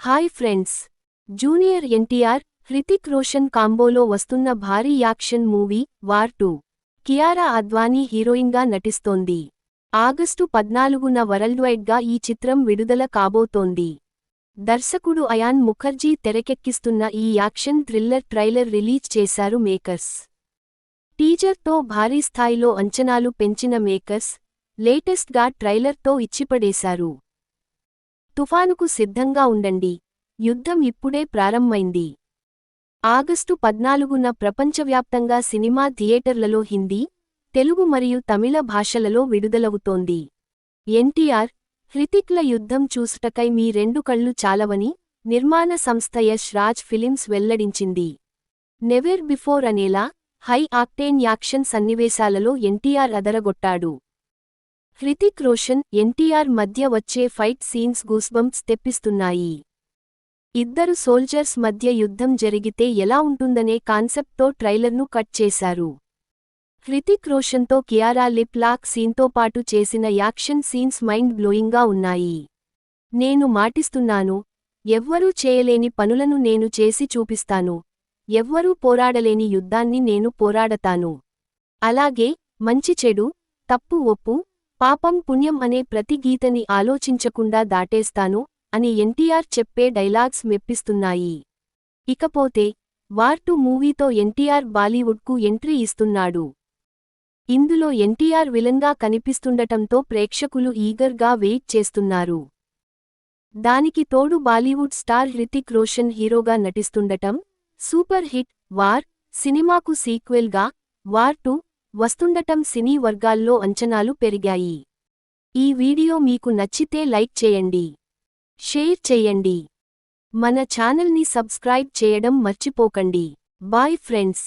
Hi friends, junior NTR, Hrithik Roshan కాంబోలో వస్తున్న భారీ action movie War 2. Kiara Advani హీరోయిన్గా నటిస్తోంది. ఆగస్టు 14న వరల్డ్వైడ్గా ఈ చిత్రం విడుదల కాబోతోంది. దర్శకుడు అయాన్ ముఖర్జీ తెరకెక్కిస్తున్న ఈ యాక్షన్ థ్రిల్లర్ ట్రైలర్ రిలీజ్ చేశారు మేకర్స్. టీజర్తో భారీ స్థాయిలో అంచనాలు పెంచిన మేకర్స్, లేటెస్ట్గా ట్రైలర్తో ఇచ్చిపడేశారు. తుఫానుకు సిద్ధంగా ఉండండి, యుద్ధం ఇప్పుడే ప్రారంభమైంది. ఆగస్టు 14న ప్రపంచవ్యాప్తంగా సినిమా థియేటర్లలో హిందీ, తెలుగు మరియు తమిళ భాషలలో విడుదలవుతోంది. ఎన్టీఆర్, హృతిక్ల యుద్ధం చూసుటకై మీ 2 కళ్ళు చాలవని నిర్మాణ సంస్థ యష్ రాజ్ ఫిలిమ్స్ వెల్లడించింది. నెవెర్ బిఫోర్ అనేలా హై ఆక్టేన్ యాక్షన్ సన్నివేశాలలో ఎన్టీఆర్ అదరగొట్టాడు. హృతిక్ రోషన్, ఎన్టీఆర్ మధ్య వచ్చే ఫైట్ సీన్స్ గూస్బంప్స్ తెప్పిస్తున్నాయి. ఇద్దరు సోల్జర్స్ మధ్య యుద్ధం జరిగితే ఎలా ఉంటుందనే కాన్సెప్ట్తో ట్రైలర్ను కట్ చేశారు. హృతిక్ రోషన్తో కియారా లిప్ లాక్ సీన్తో పాటు చేసిన యాక్షన్ సీన్స్ మైండ్ బ్లోయింగ్గా ఉన్నాయి. నేను మాటిస్తున్నాను, ఎవ్వరూ చేయలేని పనులను నేను చేసి చూపిస్తాను, ఎవ్వరూ పోరాడలేని యుద్ధాన్ని నేను పోరాడతాను. అలాగే మంచి చెడు, తప్పు ఒప్పు, పాపం పుణ్యం అనే ప్రతి గీతని ఆలోచించకుండా దాటేస్తాను అని ఎన్టీఆర్ చెప్పే డైలాగ్స్ మెప్పిస్తున్నాయి. ఇకపోతే వార్ 2 మూవీతో ఎన్టీఆర్ బాలీవుడ్కు ఎంట్రీ ఇస్తున్నాడు. ఇందులో ఎన్టీఆర్ విలన్గా కనిపిస్తుండటంతో ప్రేక్షకులు ఈగర్గా వెయిట్ చేస్తున్నారు. దానికి తోడు బాలీవుడ్ స్టార్ హృతిక్ రోషన్ హీరోగా నటిస్తుండటం, సూపర్ హిట్ వార్ సినిమాకు సీక్వెల్గా వార్ 2 వస్తుండటం సినీ వర్గాల్లో అంచనాలు పెరిగాయి. ఈ వీడియో మీకు నచ్చితే లైక్ చేయండి, షేర్ చేయండి, మన ఛానల్ని సబ్స్క్రైబ్ చేయడం మర్చిపోకండి. Bye friends.